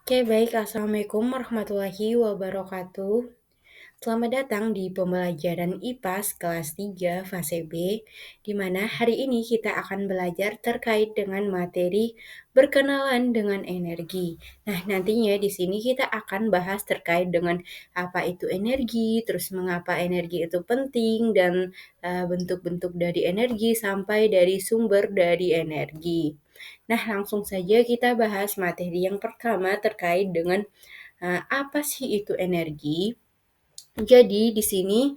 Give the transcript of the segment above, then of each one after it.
Oke, baik. Assalamualaikum warahmatullahi wabarakatuh. Selamat datang di pembelajaran IPAS kelas 3 fase B, di mana hari ini kita akan belajar terkait dengan materi berkenalan dengan energi. Nah, nantinya di sini kita akan bahas terkait dengan apa itu energi, terus mengapa energi itu penting, dan bentuk-bentuk dari energi sampai dari sumber dari energi. Nah, langsung saja kita bahas materi yang pertama terkait dengan apa sih itu energi. Jadi di sini,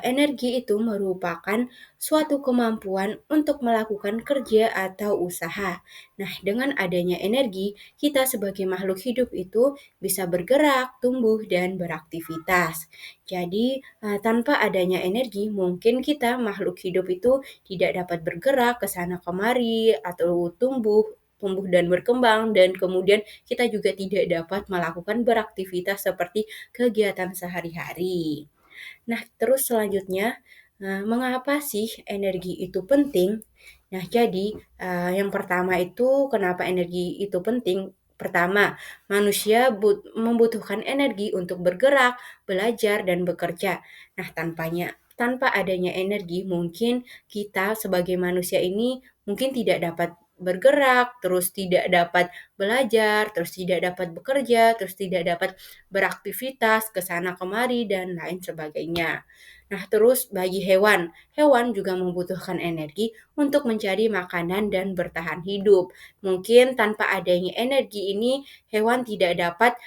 energi itu merupakan suatu kemampuan untuk melakukan kerja atau usaha. Nah, dengan adanya energi, kita sebagai makhluk hidup itu bisa bergerak, tumbuh, dan beraktivitas. Jadi, tanpa adanya energi, mungkin kita makhluk hidup itu tidak dapat bergerak ke sana kemari atau tumbuh dan berkembang, dan kemudian kita juga tidak dapat melakukan beraktivitas seperti kegiatan sehari-hari. Nah, terus selanjutnya, mengapa sih energi itu penting? Nah, jadi, yang pertama itu kenapa energi itu penting? Pertama, manusia membutuhkan energi untuk bergerak, belajar, dan bekerja. Nah, tanpa adanya energi, mungkin kita sebagai manusia ini mungkin tidak dapat bergerak, terus tidak dapat belajar, terus tidak dapat bekerja, terus tidak dapat beraktivitas ke sana kemari dan lain sebagainya. Nah, terus bagi hewan, hewan juga membutuhkan energi untuk mencari makanan dan bertahan hidup. Mungkin tanpa adanya energi ini, hewan tidak dapat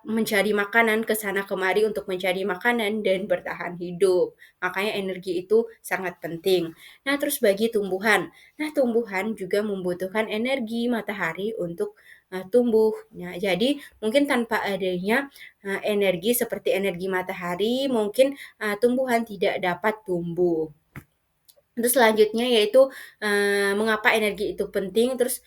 mencari makanan ke sana kemari untuk mencari makanan dan bertahan hidup. Makanya energi itu sangat penting. Nah, terus bagi tumbuhan. Nah, tumbuhan juga membutuhkan energi matahari untuk tumbuh. Nah, jadi mungkin tanpa adanya energi seperti energi matahari, mungkin tumbuhan tidak dapat tumbuh. Terus selanjutnya yaitu mengapa energi itu penting, terus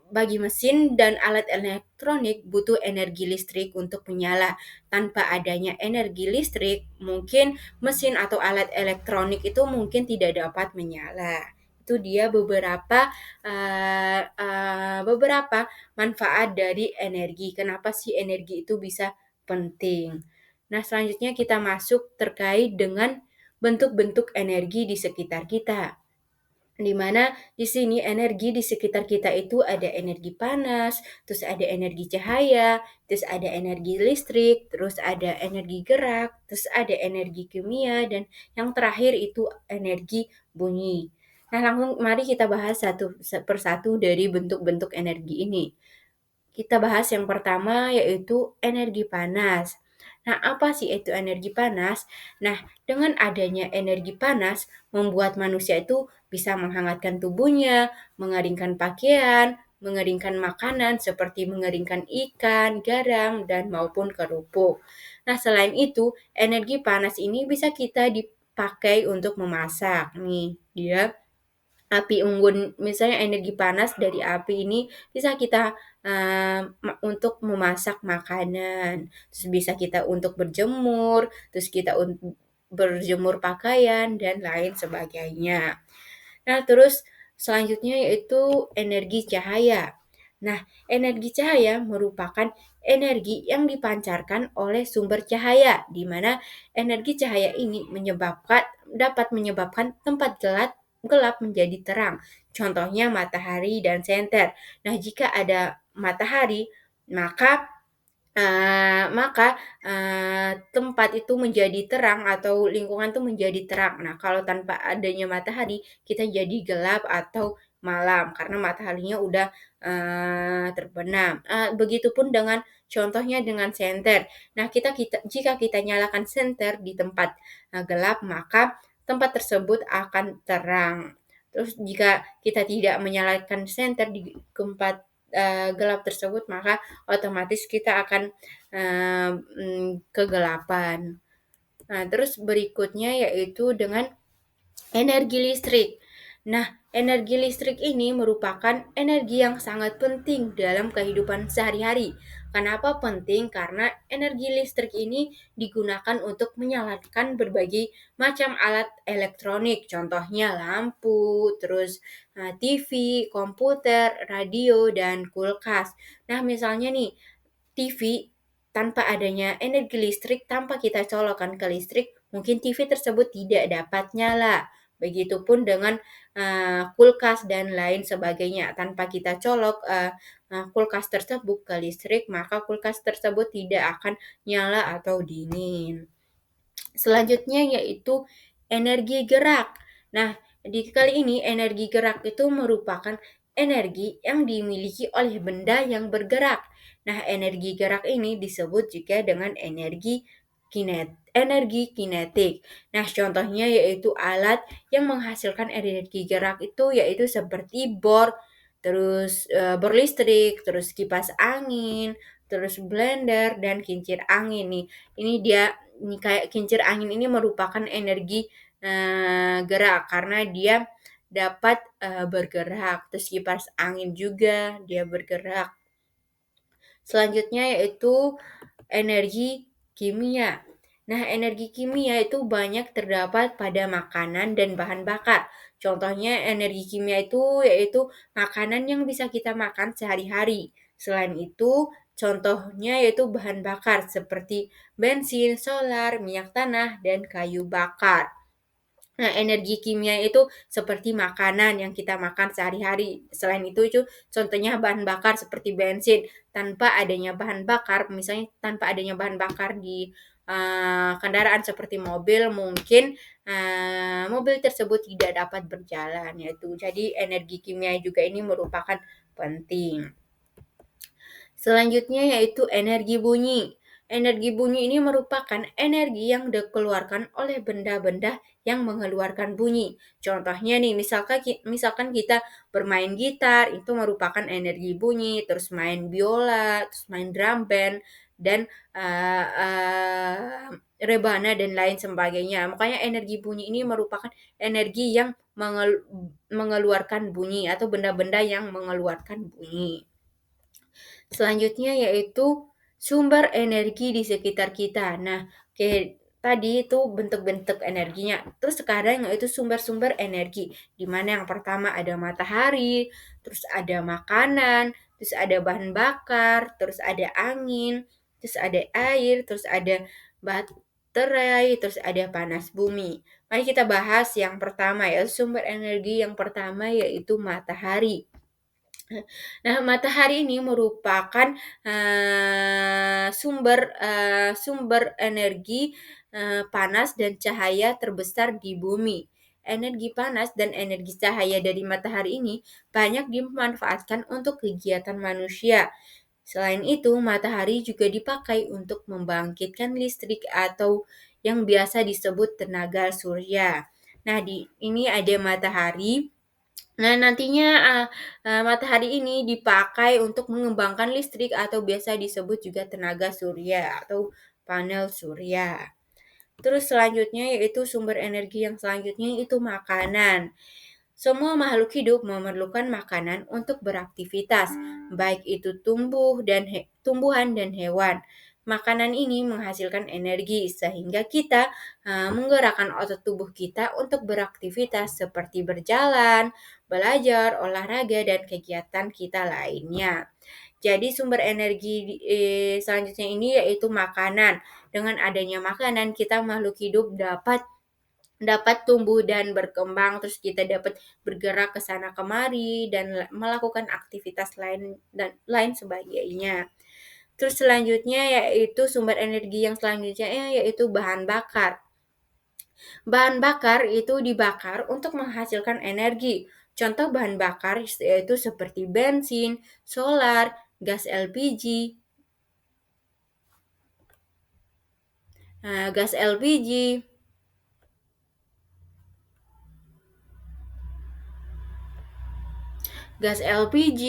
bagi mesin dan alat elektronik butuh energi listrik untuk menyala. Tanpa adanya energi listrik, mungkin mesin atau alat elektronik itu mungkin tidak dapat menyala. Itu dia beberapa manfaat dari energi. Kenapa sih energi itu bisa penting? Nah, selanjutnya kita masuk terkait dengan bentuk-bentuk energi di sekitar kita. Di mana di sini energi di sekitar kita itu ada energi panas, terus ada energi cahaya, terus ada energi listrik, terus ada energi gerak, terus ada energi kimia, dan yang terakhir itu energi bunyi. Nah, langsung mari kita bahas satu persatu dari bentuk-bentuk energi ini. Kita bahas yang pertama yaitu energi panas. Nah, apa sih itu energi panas? Nah, dengan adanya energi panas membuat manusia itu bisa menghangatkan tubuhnya, mengeringkan pakaian, mengeringkan makanan seperti mengeringkan ikan, garam, dan maupun kerupuk. Nah, selain itu, energi panas ini bisa kita dipakai untuk memasak. Nih, dia api unggun, misalnya energi panas dari api ini bisa kita untuk memasak makanan, terus bisa kita untuk berjemur, terus kita berjemur pakaian dan lain sebagainya. Nah, terus selanjutnya yaitu energi cahaya. Nah, energi cahaya merupakan energi yang dipancarkan oleh sumber cahaya, di mana energi cahaya ini dapat menyebabkan tempat gelap menjadi terang. Contohnya matahari dan senter. Nah, jika ada matahari, maka tempat itu menjadi terang atau lingkungan itu menjadi terang. Nah, kalau tanpa adanya matahari, kita jadi gelap atau malam karena mataharinya udah terbenam. Begitupun dengan contohnya dengan senter. Nah, jika kita nyalakan senter di tempat gelap, maka tempat tersebut akan terang. Terus jika kita tidak menyalakan senter di tempat gelap tersebut, maka otomatis kita akan kegelapan. Nah, terus berikutnya yaitu dengan energi listrik. Nah, energi listrik ini merupakan energi yang sangat penting dalam kehidupan sehari-hari. Kenapa penting? Karena energi listrik ini digunakan untuk menyalakan berbagai macam alat elektronik, contohnya lampu, terus TV, komputer, radio, dan kulkas. Nah, misalnya nih, TV tanpa adanya energi listrik, tanpa kita colokkan ke listrik, mungkin TV tersebut tidak dapat nyala. Begitupun dengan kulkas dan lain sebagainya. Tanpa kita colok kulkas tersebut ke listrik, maka kulkas tersebut tidak akan nyala atau dingin. Selanjutnya yaitu energi gerak. Nah, di kali ini energi gerak itu merupakan energi yang dimiliki oleh benda yang bergerak. Nah, energi gerak ini disebut juga dengan energi kinetik. Nah, contohnya yaitu alat yang menghasilkan energi gerak itu yaitu seperti bor, terus bor listrik, terus kipas angin, terus blender dan kincir angin nih. Ini kayak kincir angin ini merupakan energi gerak karena dia dapat bergerak. Terus kipas angin juga dia bergerak. Selanjutnya yaitu energi kimia. Nah, energi kimia itu banyak terdapat pada makanan dan bahan bakar. Contohnya energi kimia itu yaitu makanan yang bisa kita makan sehari-hari. Selain itu, contohnya yaitu bahan bakar seperti bensin, solar, minyak tanah, dan kayu bakar. Nah, energi kimia itu seperti makanan yang kita makan sehari-hari. Selain itu contohnya bahan bakar seperti bensin. Tanpa adanya bahan bakar, misalnya tanpa adanya bahan bakar di kendaraan seperti mobil, mungkin mobil tersebut tidak dapat berjalan. Yaitu, jadi energi kimia juga ini merupakan penting. Selanjutnya yaitu energi bunyi. Energi bunyi ini merupakan energi yang dikeluarkan oleh benda-benda yang mengeluarkan bunyi. Contohnya nih, misalkan kita bermain gitar, itu merupakan energi bunyi, terus main biola, terus main drum band, dan rebana dan lain sebagainya. Makanya energi bunyi ini merupakan energi yang mengeluarkan bunyi atau benda-benda yang mengeluarkan bunyi. Selanjutnya yaitu sumber energi di sekitar kita. Nah, kayak tadi itu bentuk-bentuk energinya. Terus sekarang yaitu sumber-sumber energi, di mana yang pertama ada matahari, terus ada makanan, terus ada bahan bakar, terus ada angin, terus ada air, terus ada baterai, terus ada panas bumi. Mari kita bahas yang pertama ya, sumber energi yang pertama yaitu matahari. Nah, matahari ini merupakan sumber energi panas dan cahaya terbesar di bumi. Energi panas dan energi cahaya dari matahari ini banyak dimanfaatkan untuk kegiatan manusia. Selain itu, matahari juga dipakai untuk membangkitkan listrik atau yang biasa disebut tenaga surya. Nah, di ini ada matahari. Nah, nantinya matahari ini dipakai untuk mengembangkan listrik atau biasa disebut juga tenaga surya atau panel surya. Terus selanjutnya yaitu sumber energi yang selanjutnya itu makanan. Semua makhluk hidup memerlukan makanan untuk beraktivitas, baik itu tumbuhan dan hewan. Makanan ini menghasilkan energi sehingga kita menggerakkan otot tubuh kita untuk beraktivitas seperti berjalan, belajar, olahraga, dan kegiatan kita lainnya. Jadi sumber energi selanjutnya ini yaitu makanan. Dengan adanya makanan, kita makhluk hidup dapat dapat tumbuh dan berkembang, terus kita dapat bergerak ke sana kemari dan melakukan aktivitas lain dan lain sebagainya. Terus selanjutnya yaitu sumber energi yang selanjutnya yaitu bahan bakar. Bahan bakar itu dibakar untuk menghasilkan energi. Contoh bahan bakar yaitu seperti bensin, solar, gas LPG. Gas LPG, gas LPG,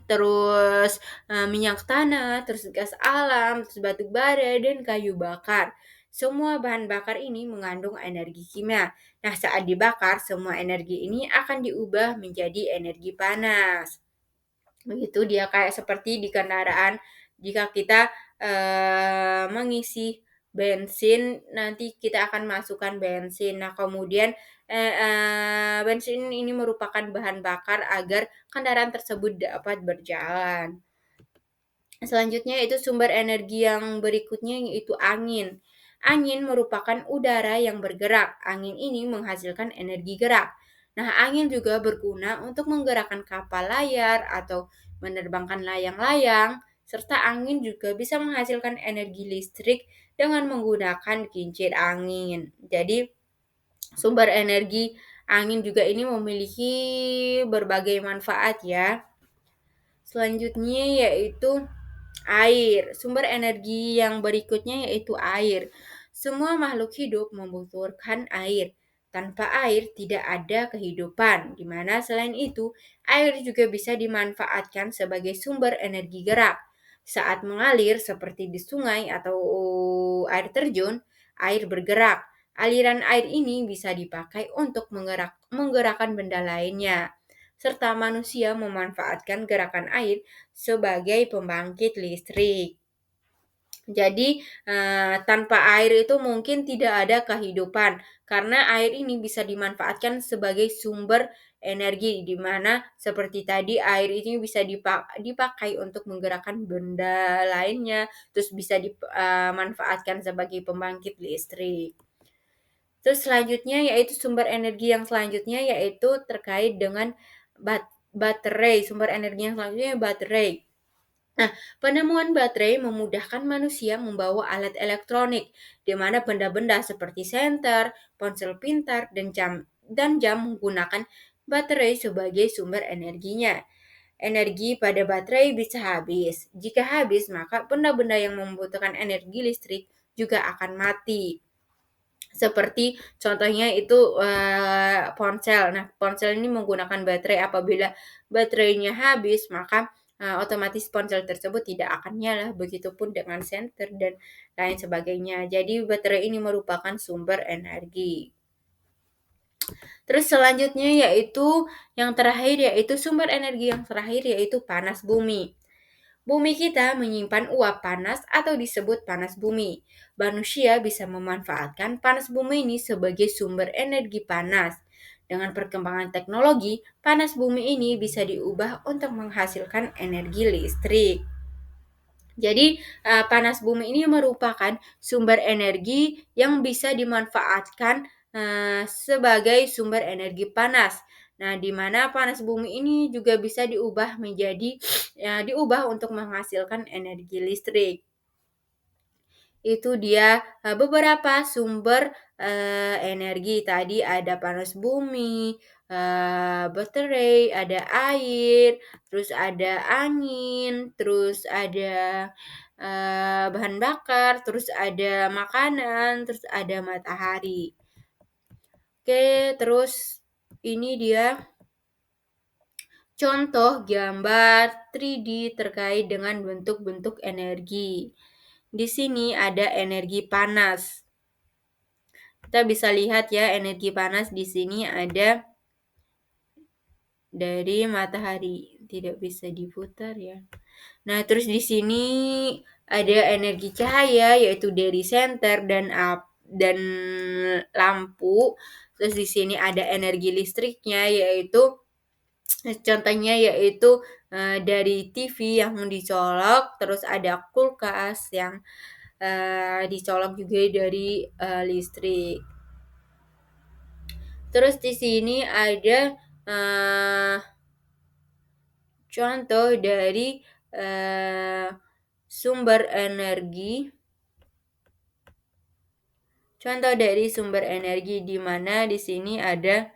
terus minyak tanah, terus gas alam, terus batu bara dan kayu bakar. Semua bahan bakar ini mengandung energi kimia. Nah, saat dibakar, semua energi ini akan diubah menjadi energi panas. Begitu dia kayak seperti di kendaraan, jika kita mengisi bensin, nanti kita akan masukkan bensin. Nah, kemudian bensin ini merupakan bahan bakar agar kendaraan tersebut dapat berjalan. Selanjutnya itu sumber energi yang berikutnya yaitu angin. Angin merupakan udara yang bergerak. Angin ini menghasilkan energi gerak. Nah, angin juga berguna untuk menggerakkan kapal layar atau menerbangkan layang-layang, serta angin juga bisa menghasilkan energi listrik dengan menggunakan kincir angin. Jadi, sumber energi angin juga ini memiliki berbagai manfaat ya. Selanjutnya yaitu air. Sumber energi yang berikutnya yaitu air. Semua makhluk hidup membutuhkan air. Tanpa air tidak ada kehidupan, di mana selain itu, air juga bisa dimanfaatkan sebagai sumber energi gerak. Saat mengalir seperti di sungai atau air terjun, air bergerak. Aliran air ini bisa dipakai untuk menggerakkan benda lainnya, serta manusia memanfaatkan gerakan air sebagai pembangkit listrik. Jadi, tanpa air itu mungkin tidak ada kehidupan, karena air ini bisa dimanfaatkan sebagai sumber energi, di mana seperti tadi air ini bisa dipakai untuk menggerakkan benda lainnya, terus bisa dimanfaatkan sebagai pembangkit listrik. Terus selanjutnya yaitu sumber energi yang selanjutnya yaitu terkait dengan baterai, sumber energi yang selanjutnya baterai. Nah, penemuan baterai memudahkan manusia membawa alat elektronik, di mana benda-benda seperti senter, ponsel pintar, dan jam menggunakan baterai sebagai sumber energinya. Energi pada baterai bisa habis. Jika habis, maka benda-benda yang membutuhkan energi listrik juga akan mati. Seperti contohnya itu ponsel. Nah, ponsel ini menggunakan baterai. Apabila baterainya habis, maka otomatis ponsel tersebut tidak akan nyala. Begitupun dengan senter dan lain sebagainya. Jadi baterai ini merupakan sumber energi. Terus selanjutnya yaitu yang terakhir yaitu sumber energi yang terakhir yaitu panas bumi. Bumi kita menyimpan uap panas atau disebut panas bumi. Manusia bisa memanfaatkan panas bumi ini sebagai sumber energi panas. Dengan perkembangan teknologi, panas bumi ini bisa diubah untuk menghasilkan energi listrik. Jadi, panas bumi ini merupakan sumber energi yang bisa dimanfaatkan sebagai sumber energi panas. Nah, di mana panas bumi ini juga bisa diubah untuk menghasilkan energi listrik. Itu dia beberapa sumber energi. Tadi ada panas bumi, baterai, ada air, terus ada angin, terus ada bahan bakar, terus ada makanan, terus ada matahari. Oke, terus ini dia contoh gambar 3D terkait dengan bentuk-bentuk energi. Di sini ada energi panas. Kita bisa lihat ya, energi panas di sini ada dari matahari. Tidak bisa diputar ya. Nah, terus di sini ada energi cahaya yaitu dari senter dan lampu. Terus di sini ada energi listriknya yaitu contohnya yaitu dari TV yang dicolok, terus ada kulkas yang dicolok juga dari listrik. Terus di sini ada contoh dari sumber energi. Contoh dari sumber energi di mana di sini ada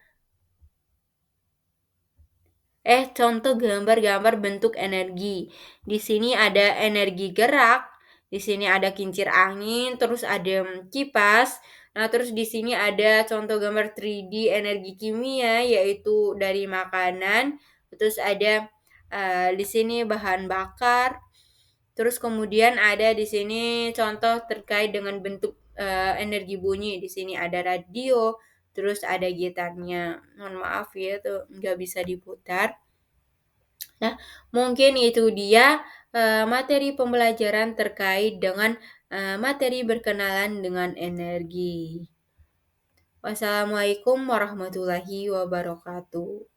contoh gambar-gambar bentuk energi. Di sini ada energi gerak, di sini ada kincir angin, terus ada kipas. Nah, terus di sini ada contoh gambar 3D energi kimia yaitu dari makanan. Terus ada di sini bahan bakar. Terus kemudian ada di sini contoh terkait dengan bentuk energi bunyi. Di sini ada radio, terus ada gitarnya. Mohon maaf ya, tuh nggak bisa diputar. Nah, mungkin itu dia materi pembelajaran terkait dengan materi berkenalan dengan energi. Wassalamualaikum warahmatullahi wabarakatuh.